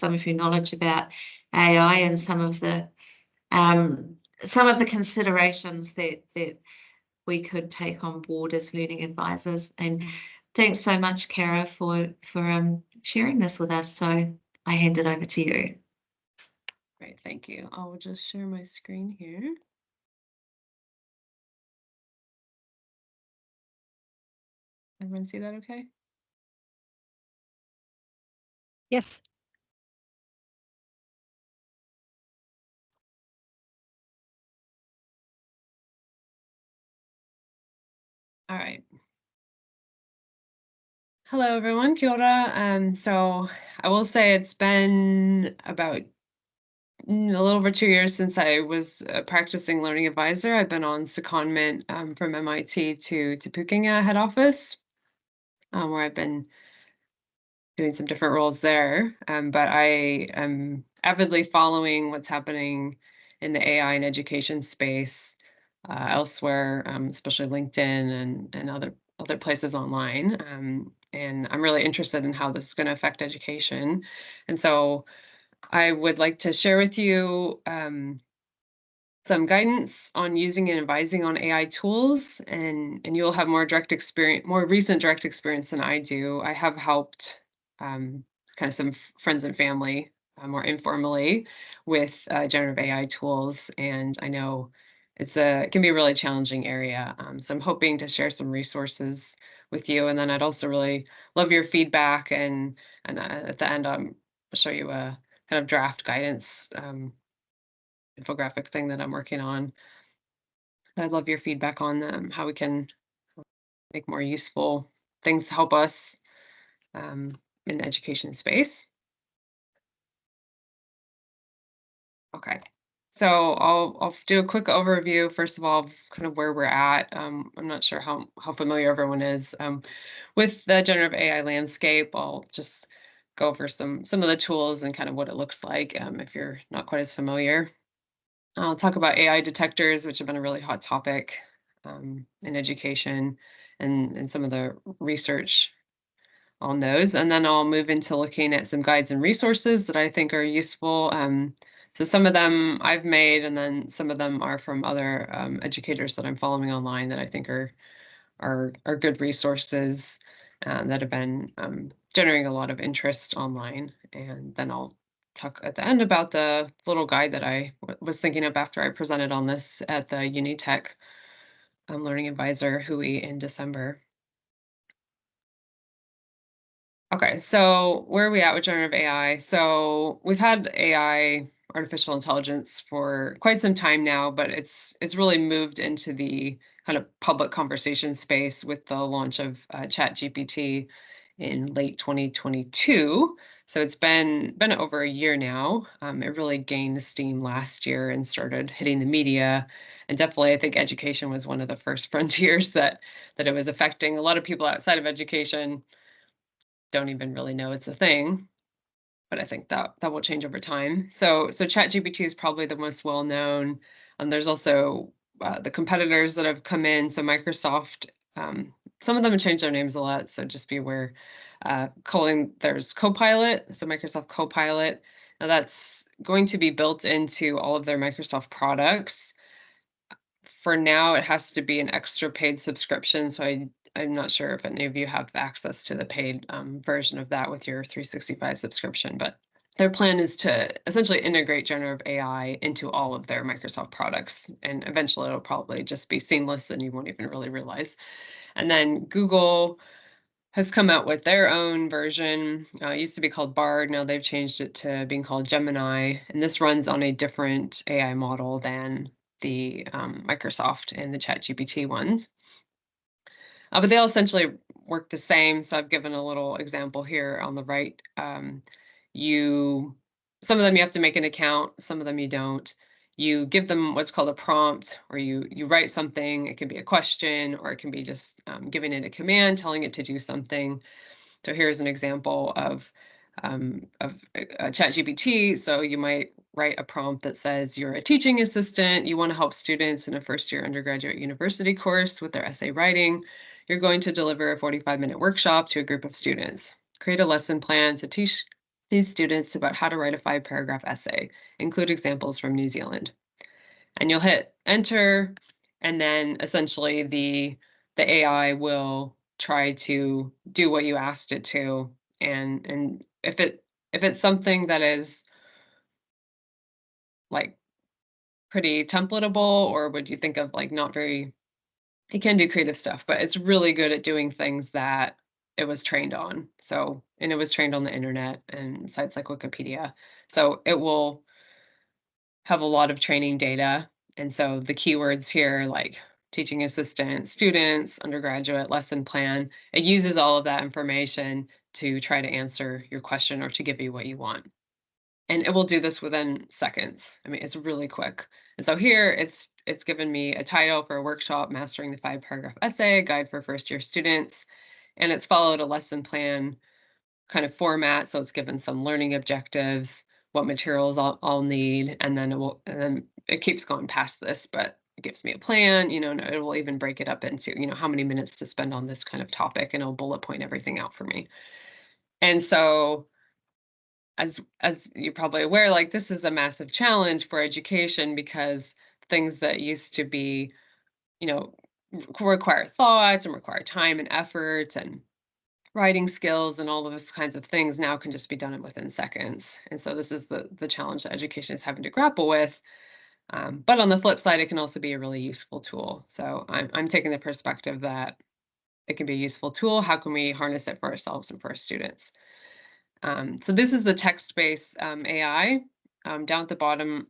some of your knowledge about AI and some of the considerations that we could take on board as learning advisors. And thanks so much, Kara, for sharing this with us. So I hand it over to you. Great, thank you. I'll just share my screen here. Everyone see that okay? Yes. All right. Hello, everyone. Kia ora. So I will say it's been about a little over 2 years since I was a practicing learning advisor. I've been on secondment from MIT to Pukenga head office, where I've been doing some different roles there. But I am avidly following what's happening in the AI and education space elsewhere, especially LinkedIn and other places online. And I'm really interested in how this is going to affect education. And so I would like to share with you some guidance on using and advising on AI tools, and you'll have more recent direct experience than I do. I have helped kind of some friends and family more informally with generative AI tools, and I know it can be a really challenging area. So I'm hoping to share some resources with you, and then I'd also really love your feedback, and at the end I'll show you a kind of draft guidance infographic thing that I'm working on. I'd love your feedback on how we can make more useful things to help us in the education space. Okay, so I'll do a quick overview, first of all, of kind of where we're at. I'm not sure how familiar everyone is with the generative AI landscape. I'll just go over some of the tools and kind of what it looks like if you're not quite as familiar. I'll talk about AI detectors, which have been a really hot topic in education, and some of the research on those. And then I'll move into looking at some guides and resources that I think are useful. So some of them I've made, and then some of them are from other educators that I'm following online that I think are good resources that have been generating a lot of interest online. And then I'll talk at the end about the little guide that I was thinking of after I presented on this at the Unitech Learning Advisor Hui in December. Okay, so where are we at with generative AI? So we've had AI, artificial intelligence, for quite some time now, but it's really moved into the kind of public conversation space with the launch of ChatGPT in late 2022. So it's been over a year now. It really gained steam last year and started hitting the media. And definitely, I think education was one of the first frontiers that it was affecting. A lot of people outside of education don't even really know it's a thing, but I think that will change over time. So ChatGPT is probably the most well known. There's also the competitors that have come in. So Microsoft, some of them have changed their names a lot, so just be aware. There's Copilot, so Microsoft Copilot. Now that's going to be built into all of their Microsoft products. For now, it has to be an extra paid subscription, so I'm not sure if any of you have access to the paid version of that with your 365 subscription, but their plan is to essentially integrate generative AI into all of their Microsoft products, and eventually it'll probably just be seamless and you won't even really realize. And then Google has come out with their own version. It used to be called Bard. Now they've changed it to being called Gemini, and this runs on a different AI model than the Microsoft and the ChatGPT ones. But they all essentially work the same. So I've given a little example here on the right. Some of them you have to make an account, some of them you don't. You give them what's called a prompt, or you write something. It can be a question, or it can be just giving it a command, telling it to do something. So here's an example of a ChatGPT. So you might write a prompt that says you're a teaching assistant. You want to help students in a first-year undergraduate university course with their essay writing. You're going to deliver a 45-minute workshop to a group of students. Create a lesson plan to teach these students about how to write a 5-paragraph essay. Include examples from New Zealand. And you'll hit enter, and then essentially the AI will try to do what you asked it to. And if it's something that is like pretty templatable, or would you think of like not very, it can do creative stuff, but it's really good at doing things that it was trained on. So, and it was trained on the internet and sites like Wikipedia. So it will have a lot of training data. And so the keywords here, like teaching assistant, students, undergraduate, lesson plan, it uses all of that information to try to answer your question or to give you what you want. And it will do this within seconds. I mean, it's really quick. And so here it's given me a title for a workshop, Mastering the 5-Paragraph Essay, Guide for First Year Students. And it's followed a lesson plan kind of format. So it's given some learning objectives, what materials I'll need, and then and then it keeps going past this, but it gives me a plan, and it will even break it up into, how many minutes to spend on this kind of topic, and it'll bullet point everything out for me. And so as you're probably aware, like this is a massive challenge for education because things that used to be, you know, require thoughts and require time and effort and writing skills and all of those kinds of things now can just be done within seconds. And so this is the challenge that education is having to grapple with. But on the flip side, it can also be a really useful tool. So I'm taking the perspective that it can be a useful tool. How can we harness it for ourselves and for our students? So this is the text-based AI. Down at the bottom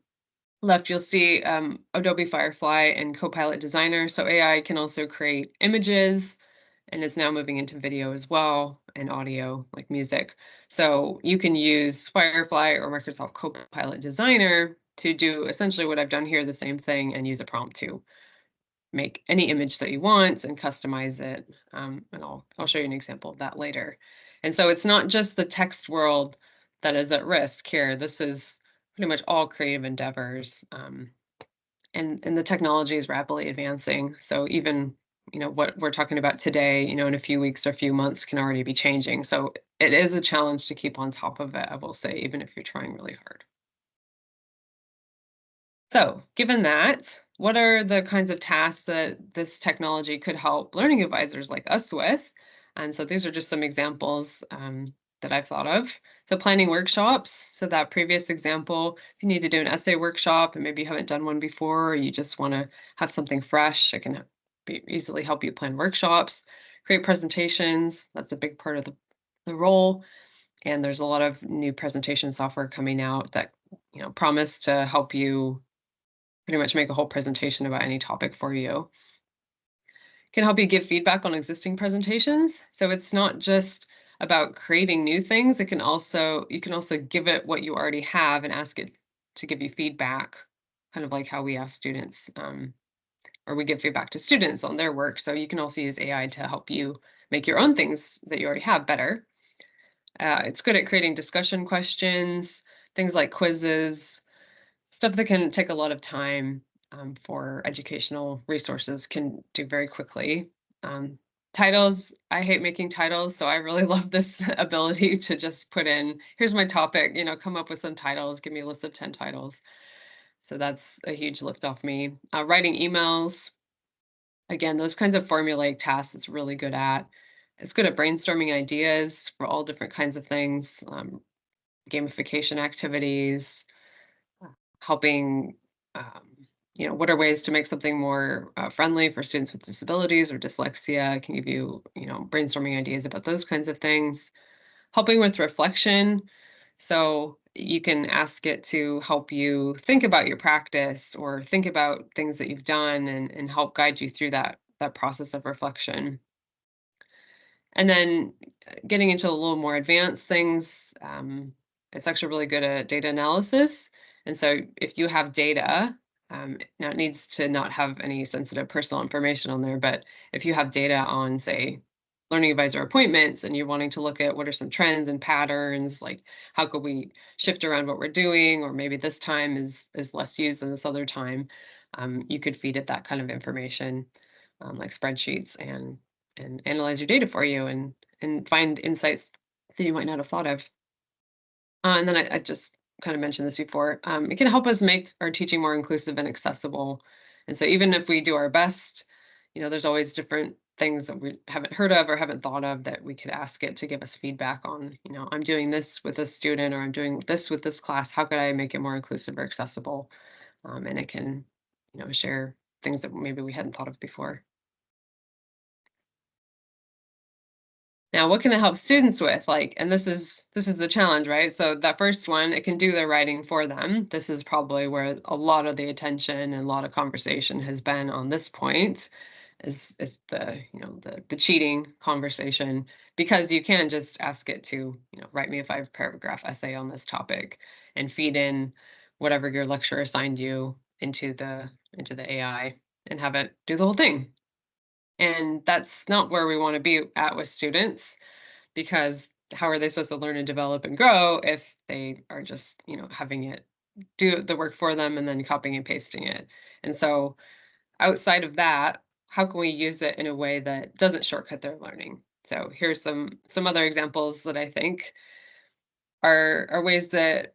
left, you'll see Adobe Firefly and Copilot Designer. So AI can also create images, and it's now moving into video as well and audio, like music. So you can use Firefly or Microsoft Copilot Designer to do essentially what I've done here, the same thing, and use a prompt to make any image that you want and customize it. And I'll show you an example of that later. And so it's not just the text world that is at risk here. This is pretty much all creative endeavors. And the technology is rapidly advancing. So even what we're talking about today, in a few weeks or a few months can already be changing. So it is a challenge to keep on top of it, I will say, even if you're trying really hard. So, given that, what are the kinds of tasks that this technology could help learning advisors like us with? And so these are just some examples that I've thought of. So, planning workshops. So, that previous example, if you need to do an essay workshop and maybe you haven't done one before, or you just want to have something fresh, it can easily help you plan workshops. Create presentations. That's a big part of the role. And there's a lot of new presentation software coming out that promise to help you pretty much make a whole presentation about any topic for you. Can help you give feedback on existing presentations. So it's not just about creating new things. You can also give it what you already have and ask it to give you feedback, kind of like how we ask students, or we give feedback to students on their work. So you can also use AI to help you make your own things that you already have better. It's good at creating discussion questions, things like quizzes, stuff that can take a lot of time for educational resources can do very quickly. Titles, I hate making titles, so I really love this ability to just put in, here's my topic, come up with some titles, give me a list of 10 titles. So that's a huge lift off me. Writing emails, again, those kinds of formulaic tasks it's really good at. It's good at brainstorming ideas for all different kinds of things, gamification activities, helping, what are ways to make something more friendly for students with disabilities or dyslexia. It can give you, brainstorming ideas about those kinds of things. Helping with reflection. So you can ask it to help you think about your practice or think about things that you've done and help guide you through that process of reflection. And then getting into a little more advanced things, it's actually really good at data analysis. And so if you have data, now it needs to not have any sensitive personal information on there, but if you have data on, say, learning advisor appointments and you're wanting to look at what are some trends and patterns, like how could we shift around what we're doing, or maybe this time is less used than this other time, you could feed it that kind of information, like spreadsheets, and analyze your data for you and find insights that you might not have thought of. And then I just kind of mentioned this before. It can help us make our teaching more inclusive and accessible. And so even if we do our best, there's always different things that we haven't heard of or haven't thought of that we could ask it to give us feedback on. I'm doing this with a student or I'm doing this with this class. How could I make it more inclusive or accessible? And it can, share things that maybe we hadn't thought of before. Now, what can it help students with? And this is the challenge, right? So that first one, it can do their writing for them. This is probably where a lot of the attention and a lot of conversation has been on this point, is the cheating conversation, because you can just ask it to, write me a 5-paragraph essay on this topic and feed in whatever your lecturer assigned you into the AI and have it do the whole thing. And that's not where we want to be at with students, because how are they supposed to learn and develop and grow if they are just, having it do the work for them and then copying and pasting it? And so outside of that, how can we use it in a way that doesn't shortcut their learning? So here's some other examples that I think are ways that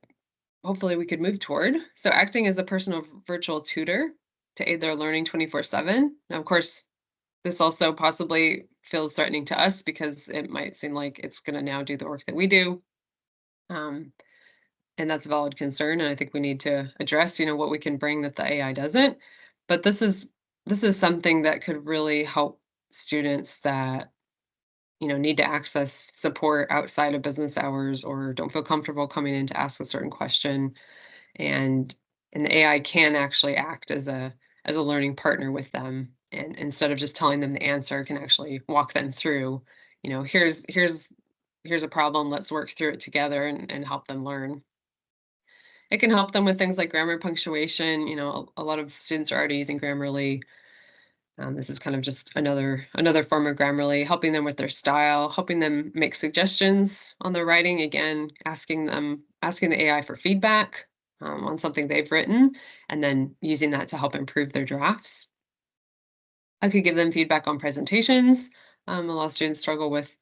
hopefully we could move toward. So acting as a personal virtual tutor to aid their learning 24/7. Now, of course, this also possibly feels threatening to us because it might seem like it's going to now do the work that we do. Um, and that's a valid concern. And I think we need to address, what we can bring that the AI doesn't. But this is something that could really help students that, need to access support outside of business hours or don't feel comfortable coming in to ask a certain question. And and the AI can actually act as a learning partner with them, and instead of just telling them the answer, can actually walk them through, here's a problem, let's work through it together and help them learn. It can help them with things like grammar, punctuation. A lot of students are already using Grammarly. This is kind of just another form of Grammarly, helping them with their style, helping them make suggestions on their writing. Again, asking the AI for feedback on something they've written, and then using that to help improve their drafts. I could give them feedback on presentations. A lot of students struggle with,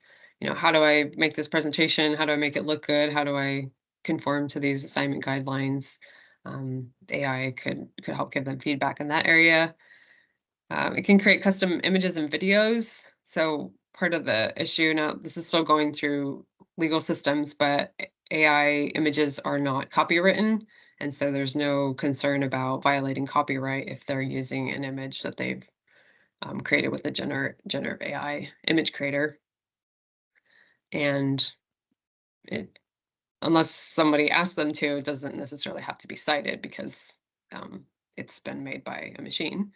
how do I make this presentation? How do I make it look good? How do I conform to these assignment guidelines? AI could help give them feedback in that area. It can create custom images and videos. So part of the issue now, this is still going through legal systems, but AI images are not copywritten. And so there's no concern about violating copyright if they're using an image that they've created with a generative AI image creator. And it, unless somebody asks them to, it doesn't necessarily have to be cited because um, it's been made by a machine.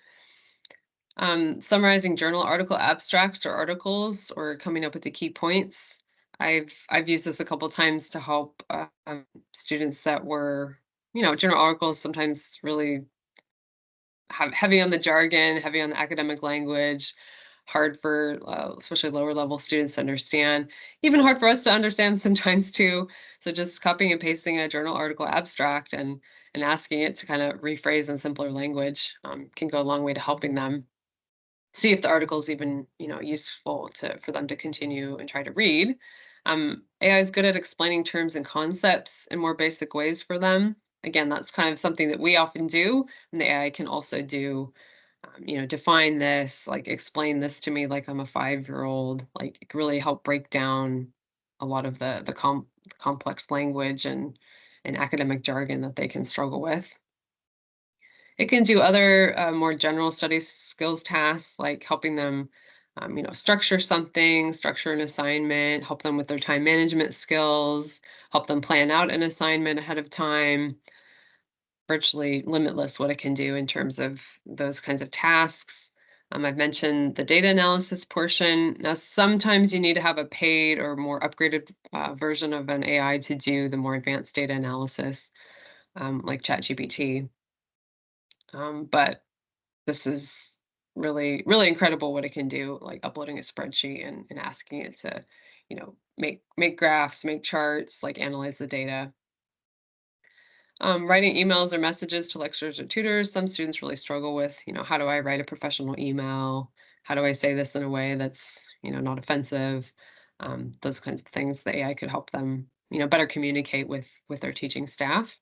Summarizing journal article abstracts or articles or coming up with the key points. I've used this a couple times to help students that were, journal articles sometimes really have heavy on the jargon, heavy on the academic language, hard for especially lower level students to understand, even hard for us to understand sometimes too. So just copying and pasting a journal article abstract and asking it to kind of rephrase in simpler language can go a long way to helping them see if the article is even, useful for them to continue and try to read. AI is good at explaining terms and concepts in more basic ways for them. Again, that's kind of something that we often do, and the AI can also do, define this, like explain this to me like I'm a 5-year-old, like it can really help break down a lot of the complex language and academic jargon that they can struggle with. It can do other more general study skills tasks like helping them, structure something, structure an assignment, help them with their time management skills, help them plan out an assignment ahead of time. Virtually limitless what it can do in terms of those kinds of tasks. I've mentioned the data analysis portion. Now, sometimes you need to have a paid or more upgraded version of an AI to do the more advanced data analysis, like ChatGPT. But this is really, really incredible what it can do, like uploading a spreadsheet and asking it to, make graphs, make charts, like analyze the data. Writing emails or messages to lecturers or tutors. Some students really struggle with, how do I write a professional email? How do I say this in a way that's, not offensive? Those kinds of things the AI could help them better communicate with their teaching staff.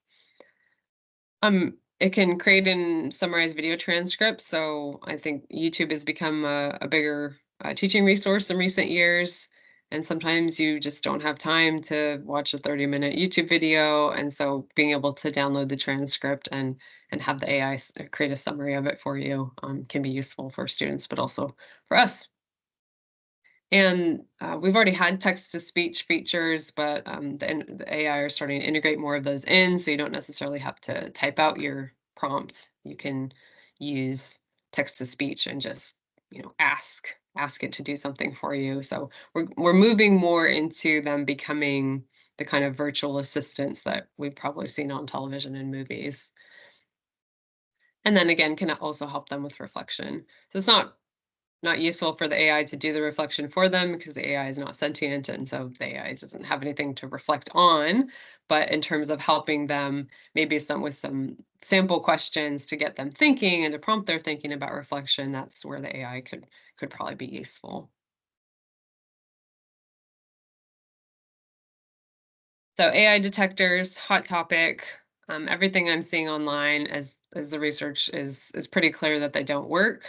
It can create and summarize video transcripts. So I think YouTube has become a bigger teaching resource in recent years. And sometimes you just don't have time to watch a 30-minute YouTube video. And so being able to download the transcript and have the AI create a summary of it for you can be useful for students, but also for us. And we've already had text-to-speech features, but the AI are starting to integrate more of those in, so you don't necessarily have to type out your prompt. You can use text-to-speech and just, ask it to do something for you. So we're moving more into them becoming the kind of virtual assistants that we've probably seen on television and movies. And then again, can also help them with reflection. So it's not useful for the AI to do the reflection for them because the AI is not sentient, and so the AI doesn't have anything to reflect on. But in terms of helping them, maybe with some sample questions to get them thinking and to prompt their thinking about reflection, that's where the AI could probably be useful. So AI detectors, hot topic. Everything I'm seeing online as the research is pretty clear that they don't work.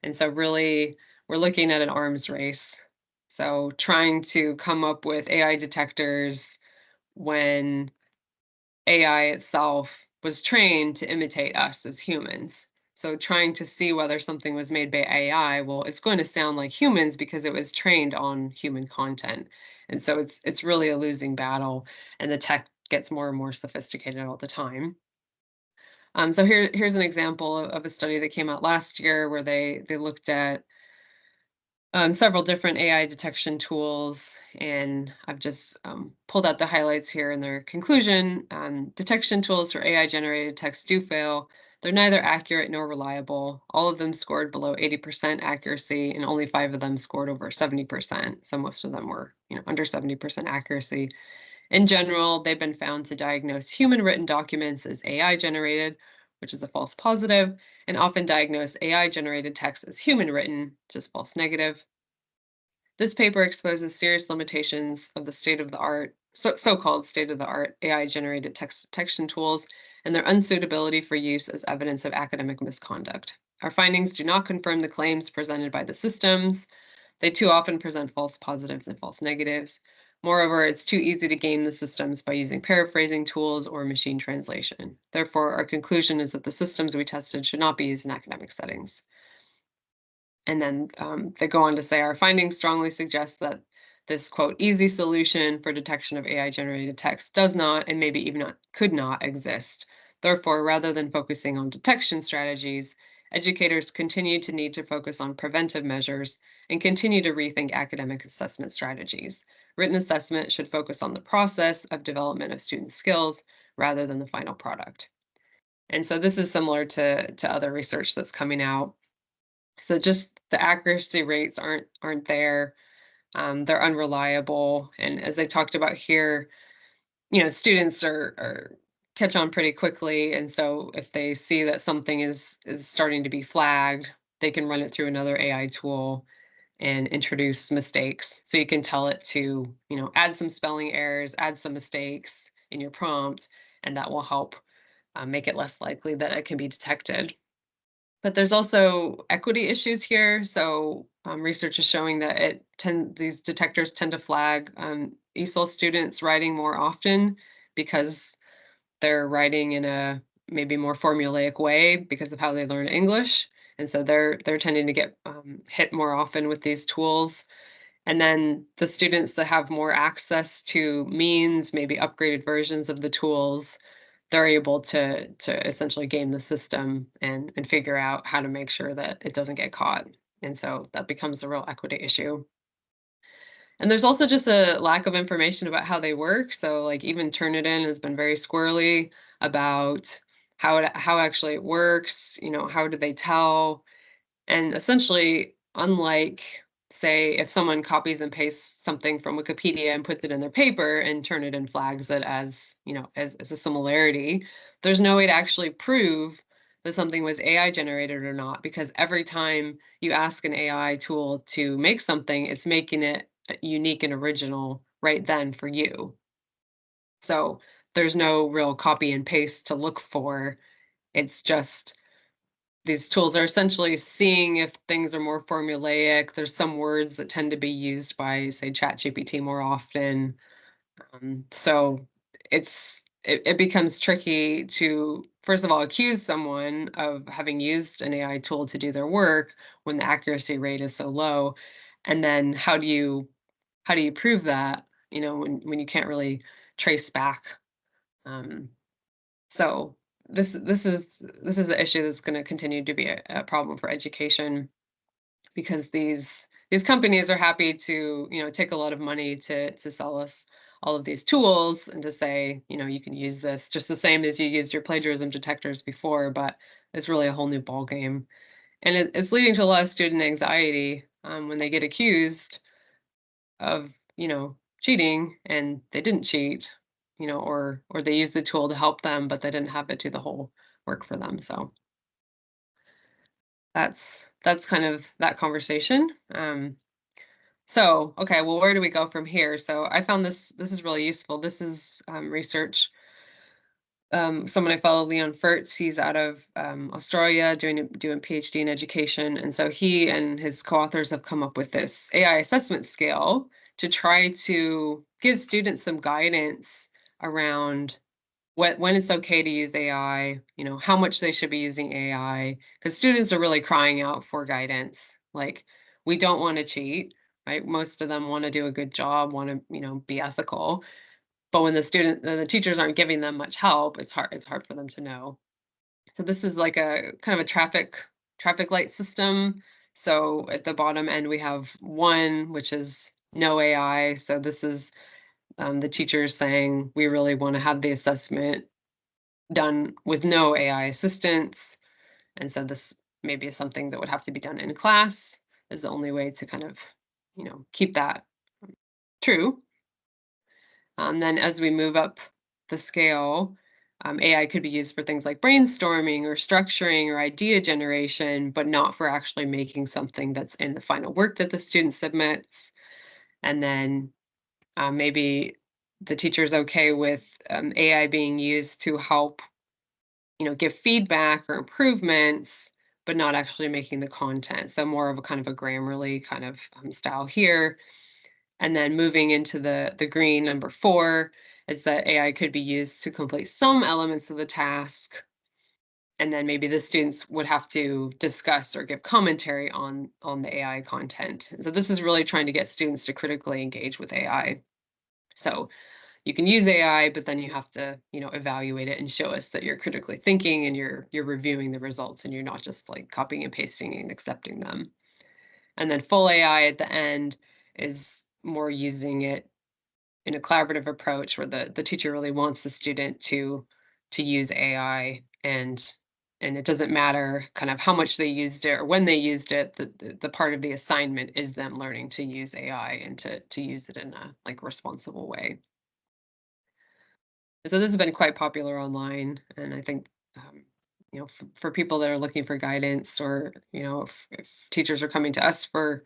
And so really we're looking at an arms race. So trying to come up with AI detectors when AI itself was trained to imitate us as humans. So trying to see whether something was made by AI, well, it's going to sound like humans because it was trained on human content. And so it's really a losing battle, and the tech gets more and more sophisticated all the time. So here's an example of a study that came out last year where they looked at several different AI detection tools, and I've just pulled out the highlights here in their conclusion. Detection tools for AI-generated text do fail. They're neither accurate nor reliable. All of them scored below 80% accuracy, and only 5 of them scored over 70%. So most of them were, under 70% accuracy. In general, they've been found to diagnose human-written documents as AI-generated, which is a false positive, and often diagnose AI-generated text as human-written, which is false negative. This paper exposes serious limitations of the state-of-the-art, so-called state-of-the-art AI-generated text detection tools and their unsuitability for use as evidence of academic misconduct. Our findings do not confirm the claims presented by the systems. They too often present false positives and false negatives. Moreover, it's too easy to game the systems by using paraphrasing tools or machine translation. Therefore, our conclusion is that the systems we tested should not be used in academic settings. And then they go on to say, our findings strongly suggest that this, quote, easy solution for detection of AI-generated text does not, and maybe even could not exist. Therefore, rather than focusing on detection strategies, educators continue to need to focus on preventive measures and continue to rethink academic assessment strategies. Written assessment should focus on the process of development of student skills rather than the final product. And so this is similar to other research that's coming out. So just the accuracy rates aren't there. They're unreliable, and as I talked about here, students are catch on pretty quickly, and so if they see that something is starting to be flagged, they can run it through another AI tool and introduce mistakes. So you can tell it to, add some spelling errors, add some mistakes in your prompt, and that will help make it less likely that it can be detected. But there's also equity issues here. So research is showing that these detectors tend to flag ESOL students writing more often because they're writing in a maybe more formulaic way because of how they learn English. And so they're tending to get hit more often with these tools. And then the students that have more access to means, maybe upgraded versions of the tools, they're able to essentially game the system and figure out how to make sure that it doesn't get caught. And so that becomes a real equity issue. And there's also just a lack of information about how they work. So like even Turnitin has been very squirrely about how actually it works, how do they tell? And essentially, unlike, say, if someone copies and pastes something from Wikipedia and puts it in their paper and Turnitin flags it as, as a similarity, there's no way to actually prove that something was AI generated or not, because every time you ask an AI tool to make something, it's making it unique and original right then for you. So there's no real copy and paste to look for. It's just these tools are essentially seeing if things are more formulaic. There's some words that tend to be used by, say, ChatGPT more often. So it becomes tricky to, first of all, accuse someone of having used an AI tool to do their work when the accuracy rate is so low. And then how do you prove that, when you can't really trace back? Um, so this is the issue that's going to continue to be a problem for education, because these companies are happy to, take a lot of money to sell us all of these tools and to say, you can use this just the same as you used your plagiarism detectors before, but it's really a whole new ball game. And it's leading to a lot of student anxiety, when they get accused of, cheating and they didn't cheat, or they used the tool to help them, but they didn't have it do the whole work for them. So that's kind of that conversation. So, okay, well, where do we go from here? So I found this is really useful. This is research. Someone I follow, Leon Furtz, he's out of Australia doing PhD in education, and so he and his co-authors have come up with this AI assessment scale to try to give students some guidance around when it's okay to use AI, how much they should be using AI, because students are really crying out for guidance. Like, we don't want to cheat, right? Most of them want to do a good job, want to, be ethical. But when the teachers aren't giving them much help, it's hard for them to know. So this is like a kind of a traffic light system. So at the bottom end, we have one, which is no AI. So this is the teachers saying, we really want to have the assessment done with no AI assistance. And so this maybe is something that would have to be done in class, is the only way to kind of, keep that true. Then as we move up the scale, AI could be used for things like brainstorming or structuring or idea generation, but not for actually making something that's in the final work that the student submits. And then maybe the teacher's okay with AI being used to help, give feedback or improvements, but not actually making the content. So more of a kind of a Grammarly kind of style here. And then moving into the green, number 4, is that AI could be used to complete some elements of the task, and then maybe the students would have to discuss or give commentary on the AI content. So this is really trying to get students to critically engage with AI. So you can use AI, but then you have to, evaluate it and show us that you're critically thinking and you're reviewing the results and you're not just like copying and pasting and accepting them. And then full AI at the end is more using it in a collaborative approach where the teacher really wants the student to use AI, and it doesn't matter kind of how much they used it or when they used it. The part of the assignment is them learning to use AI and to use it in a like responsible way. So this has been quite popular online, and I think for people that are looking for guidance, or if teachers are coming to us for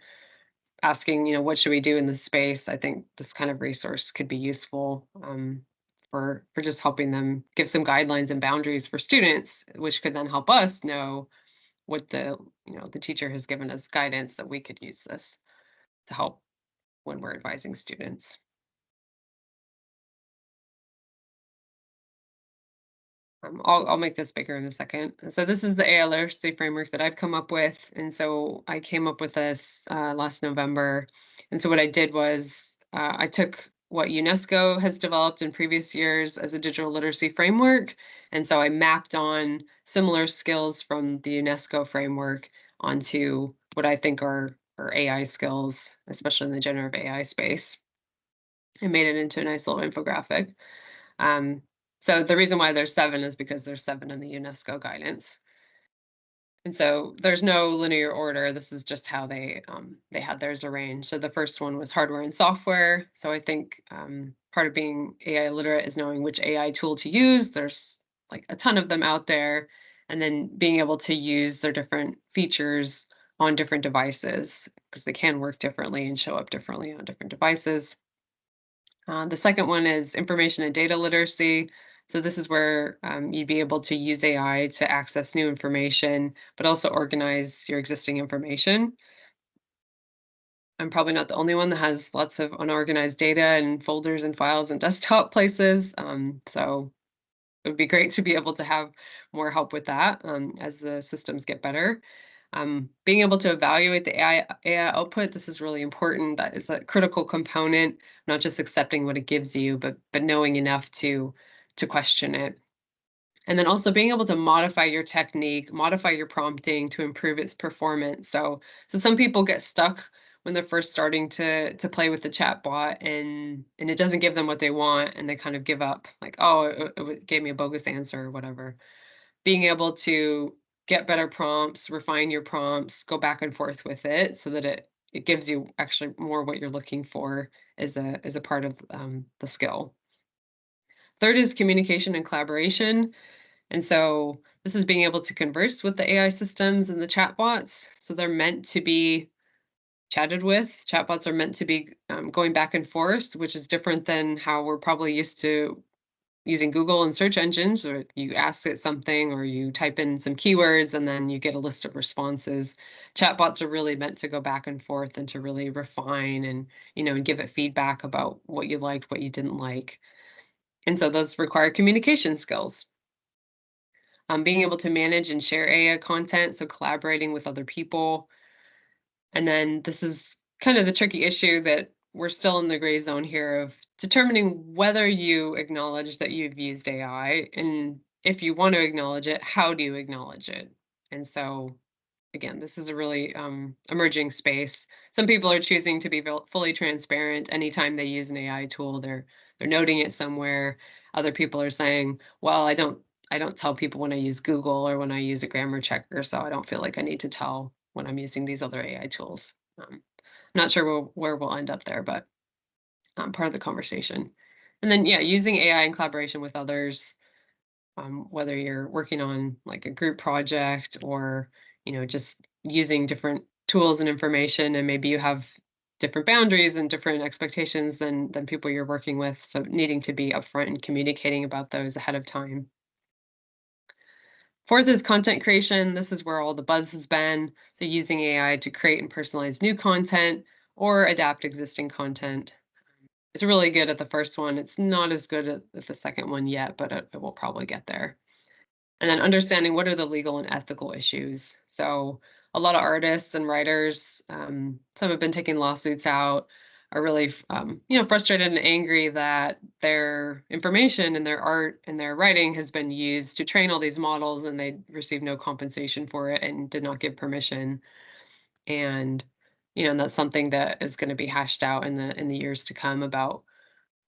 asking, what should we do in this space, I think this kind of resource could be useful, for just helping them give some guidelines and boundaries for students, which could then help us know what the teacher has given us guidance that we could use this to help when we're advising students. I'll make this bigger in a second. So this is the AI literacy framework that I've come up with, and so I came up with this last November. And so what I did was I took what UNESCO has developed in previous years as a digital literacy framework, and so I mapped on similar skills from the UNESCO framework onto what I think are AI skills, especially in the generative AI space, and made it into a nice little infographic. Um, so the reason why there's 7 is because there's 7 in the UNESCO guidance. And so there's no linear order. This is just how they had theirs arranged. So the first one was hardware and software. So I think part of being AI literate is knowing which AI tool to use. There's like a ton of them out there. And then being able to use their different features on different devices, because they can work differently and show up differently on different devices. The second one is information and data literacy. So this is where you'd be able to use AI to access new information, but also organize your existing information. I'm probably not the only one that has lots of unorganized data and folders and files and desktop places. So it would be great to be able to have more help with that as the systems get better. Being able to evaluate the AI output, this is really important. That is a critical component, not just accepting what it gives you, but knowing enough to question it. And then also being able to modify your technique, modify your prompting to improve its performance. So some people get stuck when they're first starting to play with the chatbot and it doesn't give them what they want and they kind of give up, like, oh, it gave me a bogus answer or whatever. Being able to get better prompts, refine your prompts, go back and forth with it so that it gives you actually more what you're looking for is a part of the skill. Third is communication and collaboration. And so this is being able to converse with the AI systems and the chatbots. So they're meant to be chatted with. Chatbots are meant to be going back and forth, which is different than how we're probably used to using Google and search engines, or you ask it something or you type in some keywords and then you get a list of responses. Chatbots are really meant to go back and forth and to really refine and, and give it feedback about what you liked, what you didn't like. And so those require communication skills. Being able to manage and share AI content, so collaborating with other people. And then this is kind of the tricky issue that we're still in the gray zone here of determining whether you acknowledge that you've used AI, and if you want to acknowledge it, how do you acknowledge it? And so again, this is a really emerging space. Some people are choosing to be fully transparent anytime they use an AI tool. They're noting it somewhere. Other people are saying, "Well, I don't tell people when I use Google or when I use a grammar checker, so I don't feel like I need to tell when I'm using these other AI tools." I'm not sure where we'll end up there, but part of the conversation. And then, yeah, using AI in collaboration with others, whether you're working on like a group project or just using different tools and information, and maybe you have different boundaries and different expectations than people you're working with, so needing to be upfront and communicating about those ahead of time. Fourth is content creation. This is where all the buzz has been. They're using AI to create and personalize new content or adapt existing content. It's really good at the first one. It's not as good at the second one yet, but it will probably get there. And then understanding what are the legal and ethical issues. So a lot of artists and writers, some have been taking lawsuits out, are really, frustrated and angry that their information and their art and their writing has been used to train all these models, and they received no compensation for it and did not give permission. And and that's something that is going to be hashed out in the years to come about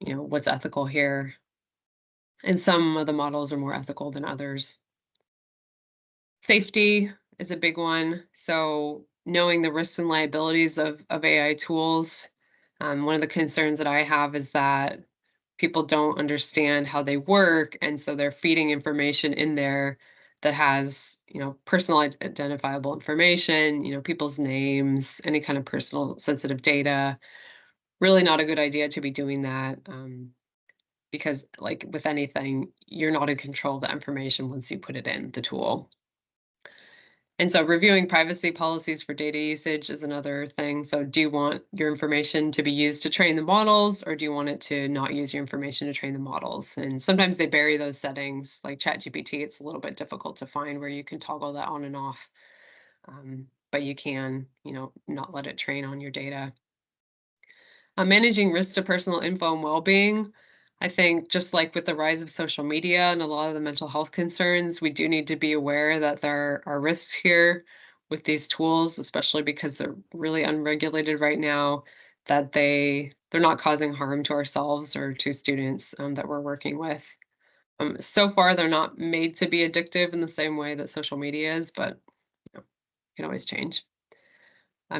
what's ethical here. And some of the models are more ethical than others. Safety is a big one. So knowing the risks and liabilities of AI tools. One of the concerns that I have is that people don't understand how they work, and so they're feeding information in there that has, personal identifiable information, people's names, any kind of personal sensitive data. Really not a good idea to be doing that, because, like with anything, you're not in control of the information once you put it in the tool. And so reviewing privacy policies for data usage is another thing. So do you want your information to be used to train the models, or do you want it to not use your information to train the models? And sometimes they bury those settings, like ChatGPT. It's a little bit difficult to find where you can toggle that on and off. But you can, not let it train on your data. Managing risks to personal info and well-being. I think just like with the rise of social media and a lot of the mental health concerns, we do need to be aware that there are risks here with these tools, especially because they're really unregulated right now, that they're not causing harm to ourselves or to students that we're working with. So far, they're not made to be addictive in the same way that social media is, but can always change.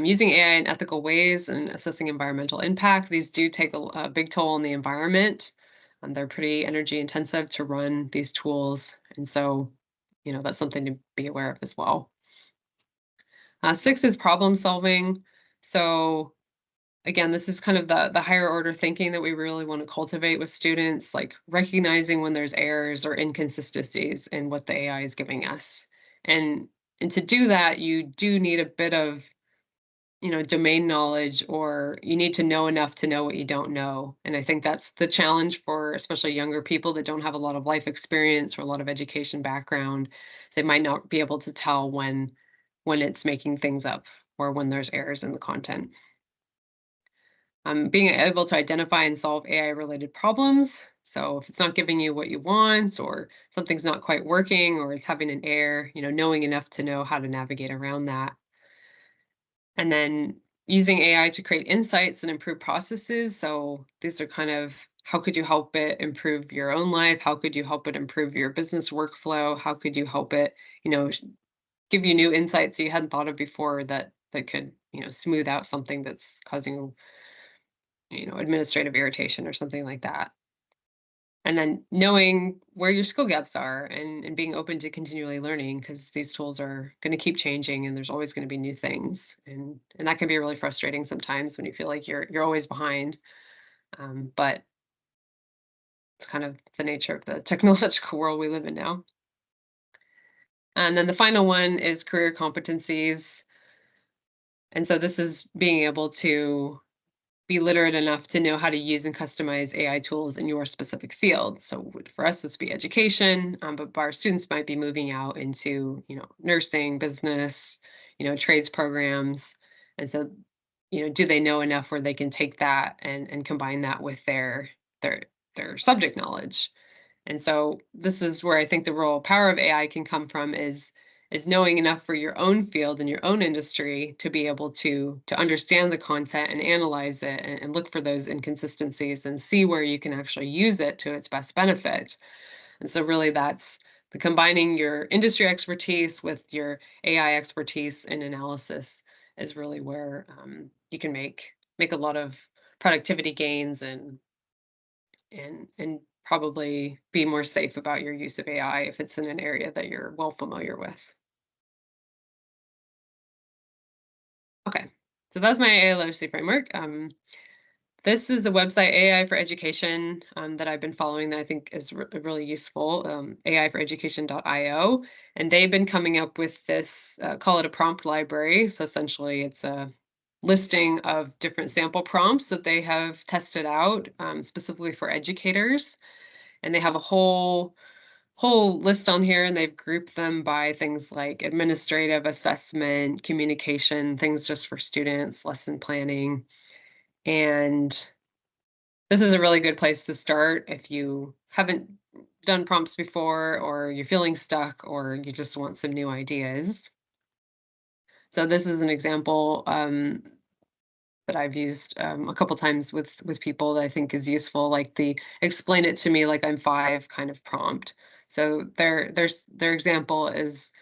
Using AI in ethical ways and assessing environmental impact. These do take a big toll on the environment. They're pretty energy intensive to run these tools. And so, that's something to be aware of as well. Six is problem solving. So again, this is kind of the higher order thinking that we really want to cultivate with students, like recognizing when there's errors or inconsistencies in what the AI is giving us. And and to do that, you do need a bit of, domain knowledge, or you need to know enough to know what you don't know. And I think that's the challenge for especially younger people that don't have a lot of life experience or a lot of education background. They might not be able to tell when it's making things up or when there's errors in the content. Being able to identify and solve AI related problems. So if it's not giving you what you want, or something's not quite working, or it's having an error, knowing enough to know how to navigate around that. And then using AI to create insights and improve processes. So these are kind of, how could you help it improve your own life? How could you help it improve your business workflow? How could you help it, give you new insights you hadn't thought of before, that could, smooth out something that's causing, administrative irritation or something like that. And then knowing where your skill gaps are, and being open to continually learning, because these tools are going to keep changing and there's always going to be new things. And that can be really frustrating sometimes when you feel like you're always behind. But it's kind of the nature of the technological world we live in now. And then the final one is career competencies. And so this is being able to be literate enough to know how to use and customize AI tools in your specific field. So for us, this would be education, but our students might be moving out into, nursing, business, trades programs. And so, do they know enough where they can take that and combine that with their their subject knowledge? And so this is where I think the real power of AI can come from, is knowing enough for your own field and your own industry to be able to understand the content and analyze it, and look for those inconsistencies and see where you can actually use it to its best benefit. And so really that's the combining your industry expertise with your AI expertise and analysis is really where you can make a lot of productivity gains, and probably be more safe about your use of AI if it's in an area that you're well familiar with. Okay, so that's my AI literacy framework. This is a website, AI for Education, that I've been following that I think is really useful, aiforeducation.io. And they've been coming up with this, call it a prompt library. So essentially, it's a listing of different sample prompts that they have tested out, specifically for educators. And they have a whole list on here, and they've grouped them by things like administrative, assessment, communication, things just for students, lesson planning. And this is a really good place to start if you haven't done prompts before, or you're feeling stuck, or you just want some new ideas. So this is an example that I've used a couple times with people that I think is useful, like the "explain it to me like I'm 5" kind of prompt. So their example is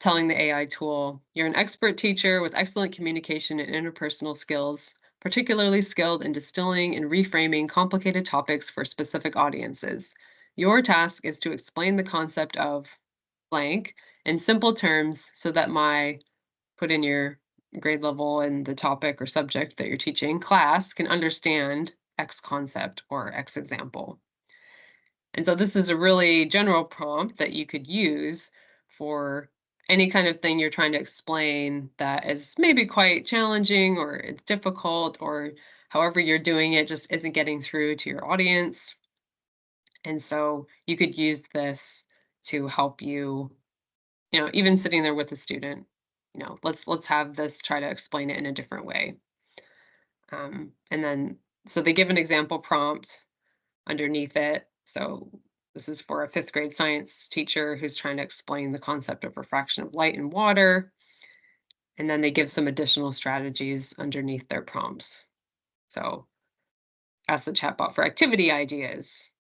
telling the AI tool, "You're an expert teacher with excellent communication and interpersonal skills, particularly skilled in distilling and reframing complicated topics for specific audiences. Your task is to explain the concept of blank in simple terms so that my," put in your grade level and the topic or subject that you're teaching, "class can understand X concept or X example." And so this is a really general prompt that you could use for any kind of thing you're trying to explain that is maybe quite challenging, or it's difficult, or however you're doing it just isn't getting through to your audience. And so you could use this to help you, even sitting there with a student, let's have this try to explain it in a different way. And then, so they give an example prompt underneath it. So this is for a fifth grade science teacher who's trying to explain the concept of refraction of light in water. And then they give some additional strategies underneath their prompts. So ask the chatbot for activity ideas,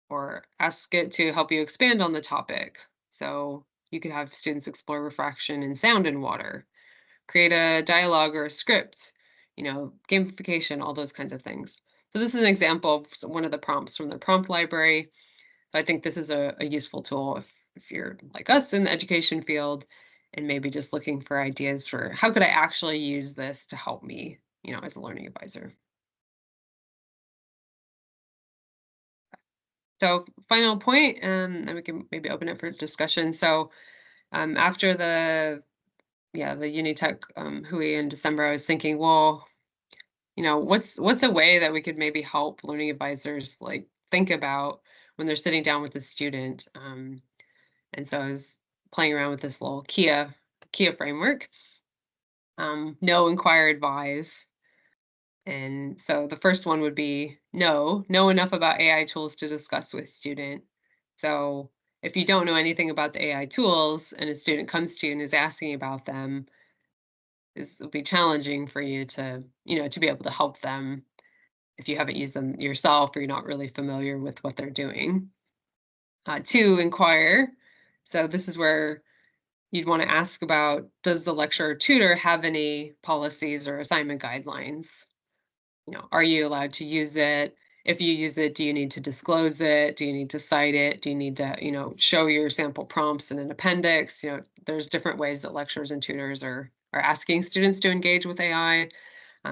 or ask it to help you expand on the topic. So you could have students explore refraction and sound in water, create a dialogue or a script, gamification, all those kinds of things. So this is an example of one of the prompts from the prompt library. I think this is a useful tool if you're like us in the education field, and maybe just looking for ideas for how could I actually use this to help me as a learning advisor. So final point, and then we can maybe open it for discussion. So after the Unitech Hui in December, I was thinking, well, what's a way that we could maybe help learning advisors like think about when they're sitting down with a student. And so I was playing around with this little Kia framework. Know, inquire, advise. And so the first one would be know enough about AI tools to discuss with student. So if you don't know anything about the AI tools and a student comes to you and is asking about them, this will be challenging for you to, to be able to help them if you haven't used them yourself or you're not really familiar with what they're doing. 2, inquire. So this is where you'd want to ask about, does the lecturer or tutor have any policies or assignment guidelines? Are you allowed to use it? If you use it, do you need to disclose it? Do you need to cite it? Do you need to, show your sample prompts in an appendix? There's different ways that lecturers and tutors are asking students to engage with AI.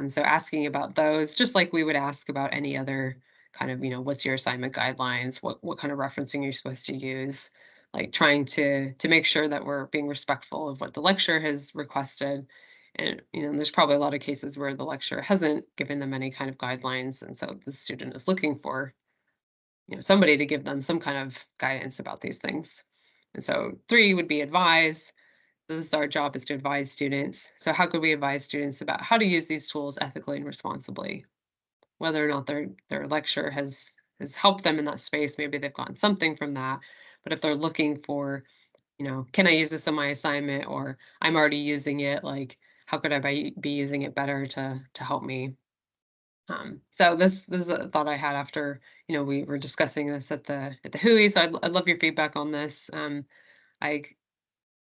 So asking about those, just like we would ask about any other kind of, what's your assignment guidelines? What kind of referencing you're supposed to use? Like trying to make sure that we're being respectful of what the lecturer has requested. And, there's probably a lot of cases where the lecturer hasn't given them any kind of guidelines. And so the student is looking for, somebody to give them some kind of guidance about these things. And so 3 would be advise. This is our job, is to advise students. So how could we advise students about how to use these tools ethically and responsibly? Whether or not their lecturer has helped them in that space, maybe they've gotten something from that. But if they're looking for, can I use this in my assignment, or I'm already using it, like how could I be using it better to help me? So this is a thought I had after, we were discussing this at the Hui. So I'd love your feedback on this. I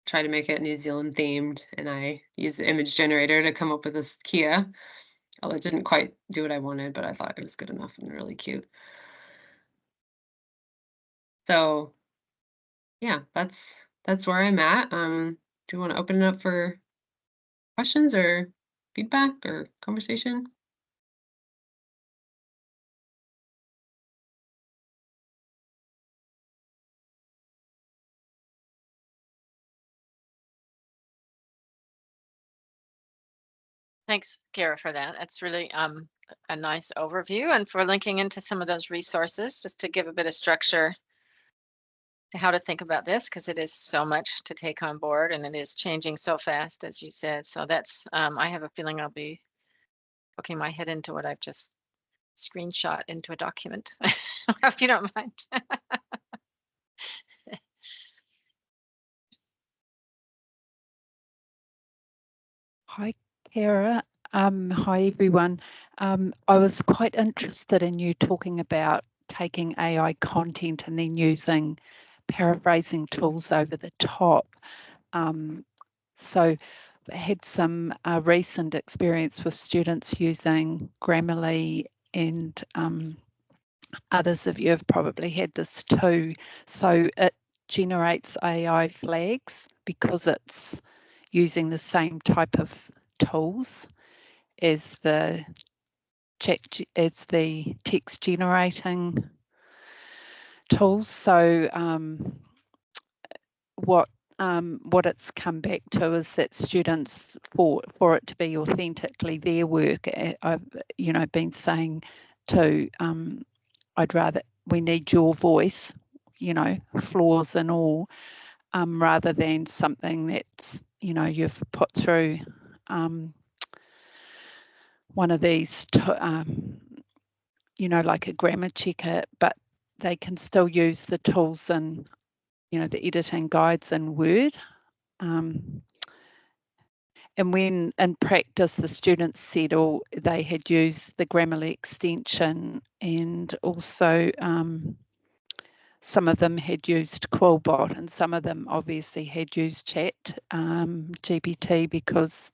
try to make it New Zealand themed, and I used the image generator to come up with this Kia. Although it didn't quite do what I wanted, but I thought it was good enough and really cute. So yeah, that's where I'm at. Do you want to open it up for questions or feedback or conversation? Thanks, Kara, for that. That's really a nice overview, and for linking into some of those resources, just to give a bit of structure to how to think about this, because it is so much to take on board and it is changing so fast, as you said. So that's, I have a feeling I'll be poking my head into what I've just screenshot into a document, if you don't mind. Hi, Kara. Hi, everyone. I was quite interested in you talking about taking AI content and then using paraphrasing tools over the top. So I had some recent experience with students using Grammarly, and others of you have probably had this too. So it generates AI flags because it's using the same type of tools as the text generating tools. So what it's come back to is that students, for it to be authentically their work, I've been saying to we need your voice, flaws and all, rather than something that's you've put through one of these like a grammar checker, but they can still use the tools and the editing guides in Word. And when in practice the students said they had used the Grammarly extension, and also some of them had used Quillbot, and some of them obviously had used Chat GPT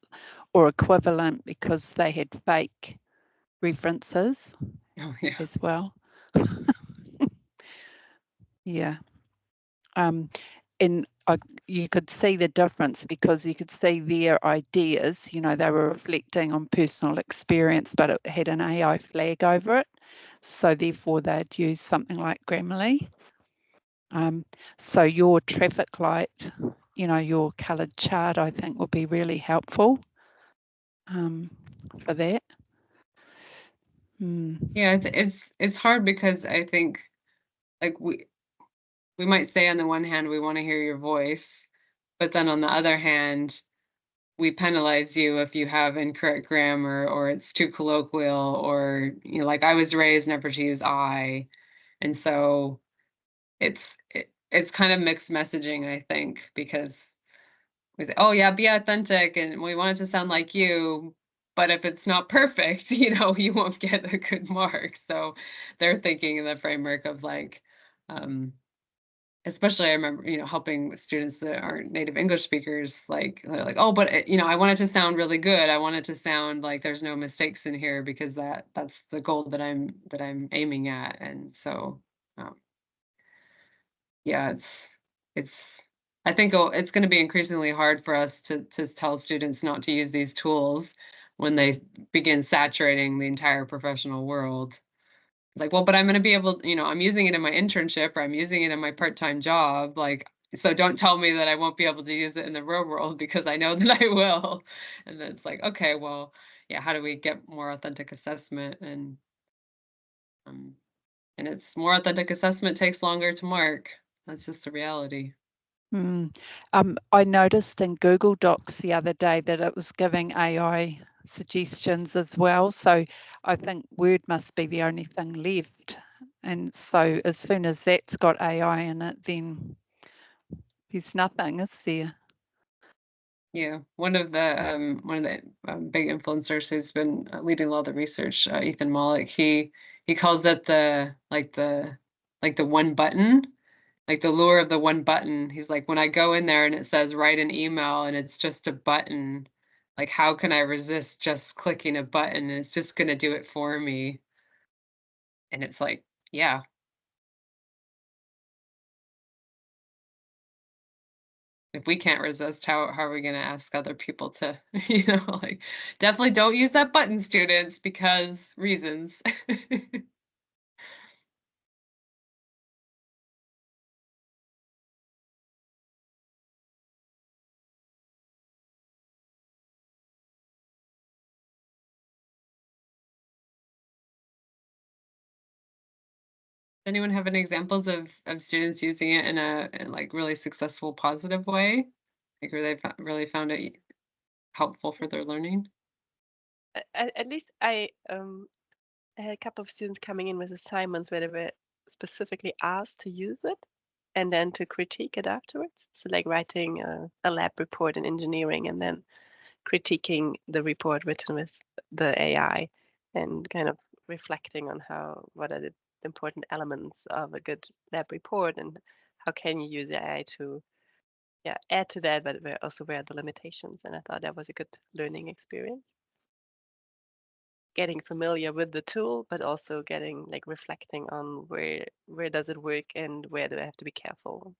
or equivalent, because they had fake references as well. Yeah. And you could see the difference because you could see their ideas, you know, they were reflecting on personal experience, but it had an AI flag over it. So therefore they'd use something like Grammarly. So your traffic light, you know, your coloured chart, I think will be really helpful for that. Yeah, it's hard because I think like we might say on the one hand we want to hear your voice, but then on the other hand, we penalize you if you have incorrect grammar or it's too colloquial or, you know, like I was raised never to use I. And so it's kind of mixed messaging, I think, because we say, oh yeah, be authentic and we want it to sound like you, but if it's not perfect, you know, you won't get a good mark. So they're thinking in the framework of like, especially I remember, you know, helping students that aren't native English speakers, like they're like, oh, but you know, I want it to sound really good. I want it to sound like there's no mistakes in here because that's the goal that I'm aiming at. And so, yeah, it's I think it's going to be increasingly hard for us to tell students not to use these tools when they begin saturating the entire professional world. Like, well, but I'm going to be able, you know, I'm using it in my internship or I'm using it in my part-time job. Like, so don't tell me that I won't be able to use it in the real world because I know that I will. And then it's like, okay, well, yeah, how do we get more authentic assessment? And it's more authentic assessment takes longer to mark. That's just the reality. I noticed in Google Docs the other day that it was giving AI suggestions as well. So I think Word must be the only thing left. And so as soon as that's got AI in it, then there's nothing, is there? Yeah, one of the big influencers who's been leading a lot of the research, Ethan Mollick, he calls it the one button. Like the lure of the one button. He's like, when I go in there and it says write an email and it's just a button, like how can I resist just clicking a button and it's just going to do it for me? And it's like, yeah. If we can't resist, how are we going to ask other people to, you know, like definitely don't use that button, students, because reasons. Anyone have any examples of students using it in a like really successful positive way, like where they really found it helpful for their learning? At least I had a couple of students coming in with assignments where they were specifically asked to use it and then to critique it afterwards. So like writing a lab report in engineering and then critiquing the report written with the AI and kind of reflecting on what are the important elements of a good lab report and how can you use AI to add to that, but also where are the limitations. And I thought that was a good learning experience. Getting familiar with the tool, but also getting like reflecting on where does it work and where do I have to be careful.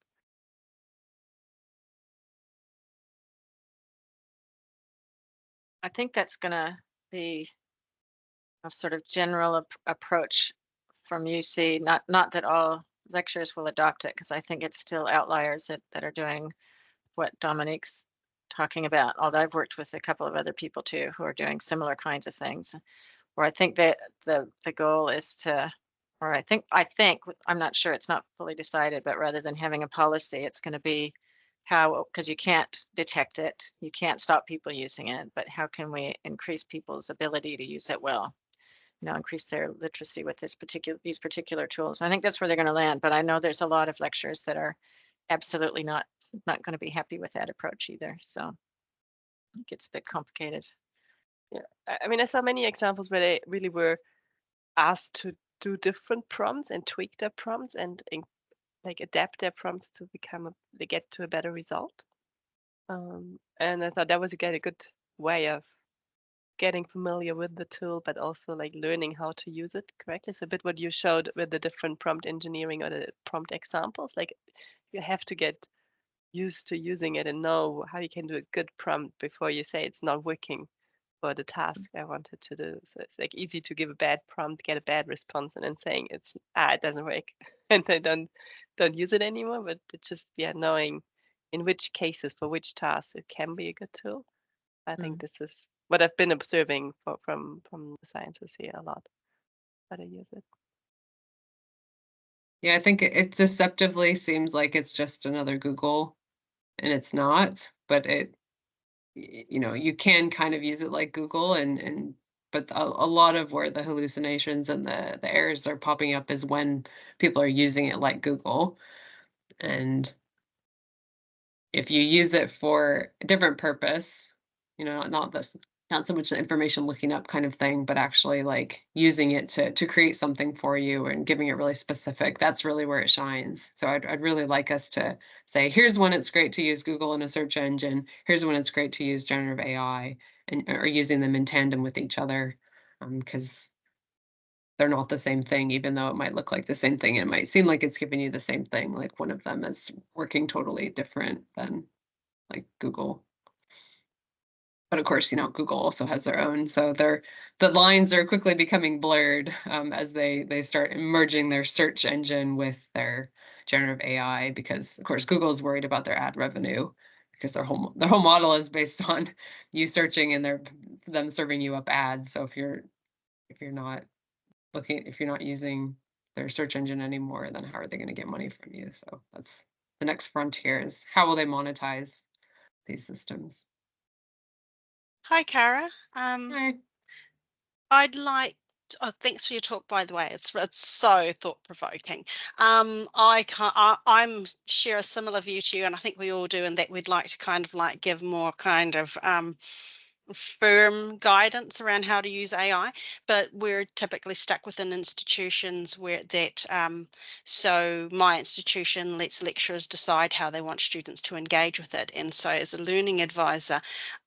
I think that's going to be a sort of general approach from UC. Not that all lecturers will adopt it, because I think it's still outliers that are doing what Dominique's talking about. Although I've worked with a couple of other people too who are doing similar kinds of things, where I think that the goal is to, or I think I'm not sure, it's not fully decided, but rather than having a policy, it's going to be how, because you can't detect it, you can't stop people using it, but how can we increase people's ability to use it well? You know, increase their literacy with these particular tools. I think that's where they're going to land, but I know there's a lot of lecturers that are absolutely not going to be happy with that approach either. So it gets a bit complicated. Yeah, I mean, I saw many examples where they really were asked to do different prompts and tweak their prompts and like adapt their prompts to they get to a better result. And I thought that was a good way of getting familiar with the tool, but also like learning how to use it correctly. It's a bit what you showed with the different prompt engineering or the prompt examples. Like you have to get used to using it and know how you can do a good prompt before you say it's not working for the task I wanted to do. So it's like easy to give a bad prompt, get a bad response, and then saying it doesn't work, and I don't use it anymore. But it's just knowing in which cases for which tasks it can be a good tool. I think this is what I've been observing from the sciences here a lot. How to use it. Yeah, I think it deceptively seems like it's just another Google, and it's not, but you can kind of use it like Google, but a lot of where the hallucinations and the errors are popping up is when people are using it like Google. And if you use it for a different purpose, not so much the information looking up kind of thing, but actually like using it to create something for you and giving it really specific, that's really where it shines. So I'd really like us to say, here's when it's great to use Google in a search engine, here's when it's great to use generative AI, or using them in tandem with each other, because they're not the same thing, even though it might look like the same thing. It might seem like it's giving you the same thing, like one of them is working totally different than like Google. But of course, Google also has their own, so the lines are quickly becoming blurred as they start merging their search engine with their generative AI, because of course Google's worried about their ad revenue, because their whole model is based on you searching and them serving you up ads. So if you're not using their search engine anymore, then how are they going to get money from you? So that's the next frontier, is how will they monetize these systems? Hi, Cara. Hi. I'd like. Oh, thanks for your talk, by the way. It's so thought-provoking. I'm share a similar view to you, and I think we all do, in that we'd like to kind of like give more kind of firm guidance around how to use AI, but we're typically stuck within institutions where that so my institution lets lecturers decide how they want students to engage with it, and so as a learning advisor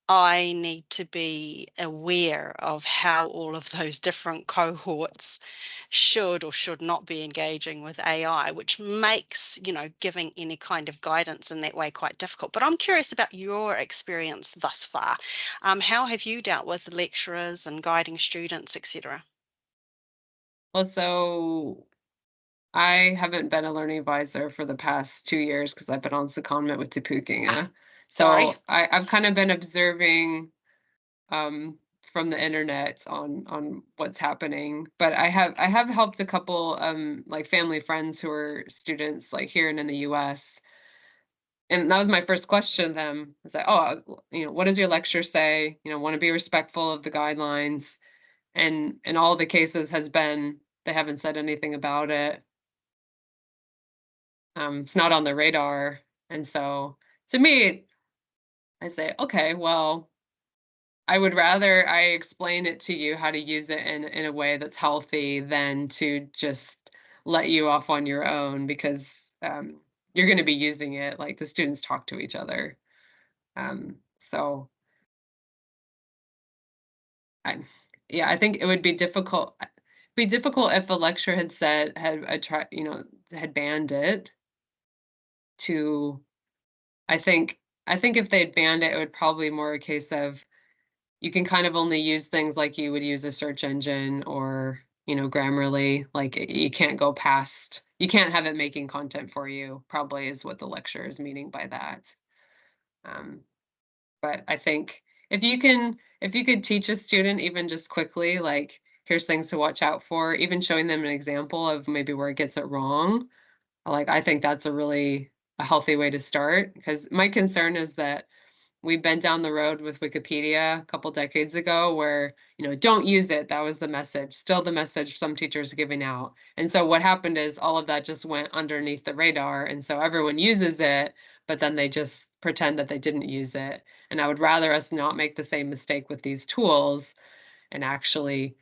I need to be aware of how all of those different cohorts should or should not be engaging with AI, which makes, giving any kind of guidance in that way quite difficult. But I'm curious about your experience thus far. How have you dealt with lecturers and guiding students, etc.? Well, so I haven't been a learning advisor for the past 2 years because I've been on secondment with Te Pūkenga. Sorry. So I've kind of been observing from the internet on what's happening, but I have helped a couple like family friends who are students like here and in the US. And that was my first question to them. I was like, oh, what does your lecture say? Want to be respectful of the guidelines. And in all the cases has been, they haven't said anything about it. It's not on the radar. And so to me, I say, okay, well, I would rather I explain it to you how to use it in a way that's healthy than to just let you off on your own, because you're going to be using it. Like, the students talk to each other. So I think it would be difficult. If a lecturer had banned it. I think if they'd banned it, it would probably be more a case of, you can kind of only use things like you would use a search engine or, Grammarly. Like, you can't have it making content for you, probably is what the lecturer is meaning by that. But I think if you could teach a student, even just quickly, like, here's things to watch out for, even showing them an example of maybe where it gets it wrong, like, I think that's a healthy way to start. Because my concern is that we've been down the road with Wikipedia a couple decades ago where, don't use it. That was the message, still the message some teachers are giving out. And so what happened is all of that just went underneath the radar. And so everyone uses it, but then they just pretend that they didn't use it. And I would rather us not make the same mistake with these tools and actually,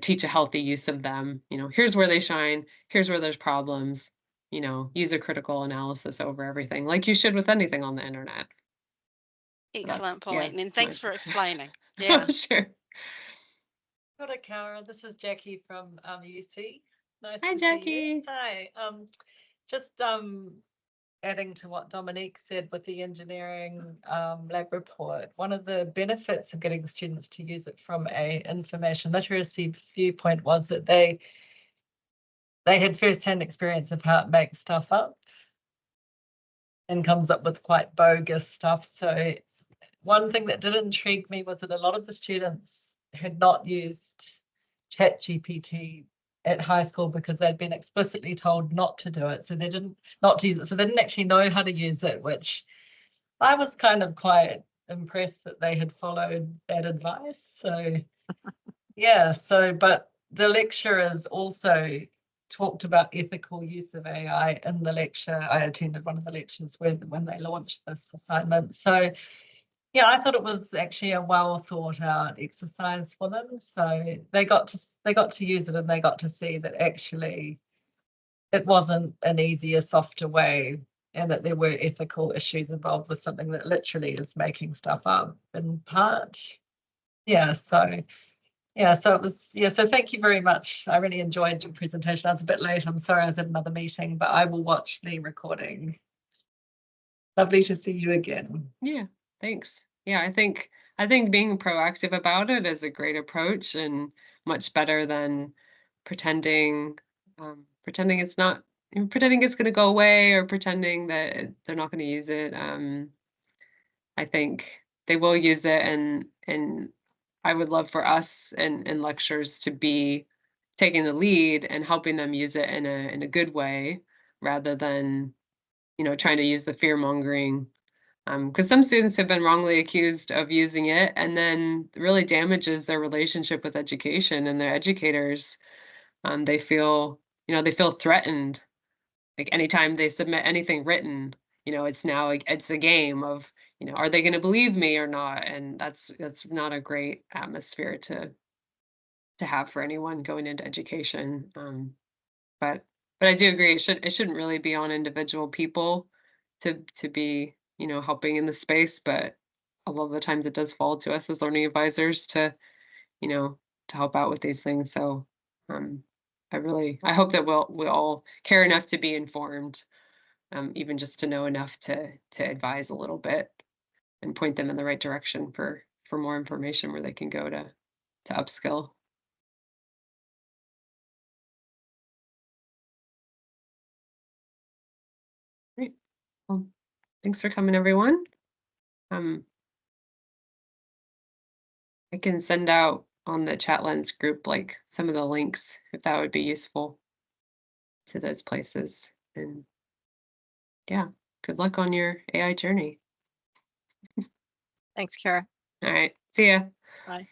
teach a healthy use of them. Here's where they shine. Here's where there's problems. Use a critical analysis over everything, like you should with anything on the internet. Excellent point. And that's thanks my- for explaining. Yeah. Sure. Kia ora, Cara. This is Jackie from UC. Nice Hi, to see you. Jackie. Hi. Just adding to what Dominique said with the engineering lab report, one of the benefits of getting the students to use it from a information literacy viewpoint was that they had first-hand experience of how it makes stuff up and comes up with quite bogus stuff. So one thing that did intrigue me was that a lot of the students had not used ChatGPT at high school because they'd been explicitly told not to do it. So they didn't use it. So they didn't actually know how to use it, which I was kind of quite impressed that they had followed that advice. So yeah, but the lecturers also talked about ethical use of AI in the lecture. I attended one of the lectures when they launched this assignment. So yeah, I thought it was actually a well thought out exercise for them. So they got to use it, and they got to see that actually it wasn't an easier, softer way, and that there were ethical issues involved with something that literally is making stuff up in part. Yeah, so it was, so thank you very much. I really enjoyed your presentation. I was a bit late. I'm sorry, I was at another meeting, but I will watch the recording. Lovely to see you again. Yeah, thanks. Yeah, I think being proactive about it is a great approach and much better than pretending it's not, pretending it's going to go away or pretending that they're not going to use it. I think they will use it, and I would love for us and lecturers to be taking the lead and helping them use it in a good way rather than, trying to use the fear mongering. Because some students have been wrongly accused of using it and then really damages their relationship with education and their educators. They feel threatened. Like anytime they submit anything written, it's a game of, are they going to believe me or not? And that's not a great atmosphere to have for anyone going into education. But I do agree, it shouldn't really be on individual people to be, helping in the space, but a lot of the times it does fall to us as learning advisors to, to help out with these things. So I hope that we'll all care enough to be informed, even just to know enough to advise a little bit and point them in the right direction for more information where they can go to upskill. Great. Well, thanks for coming, everyone. I can send out on the Chatlens group, like some of the links, if that would be useful to those places. And yeah, good luck on your AI journey. Thanks, Kara. All right. See ya. Bye.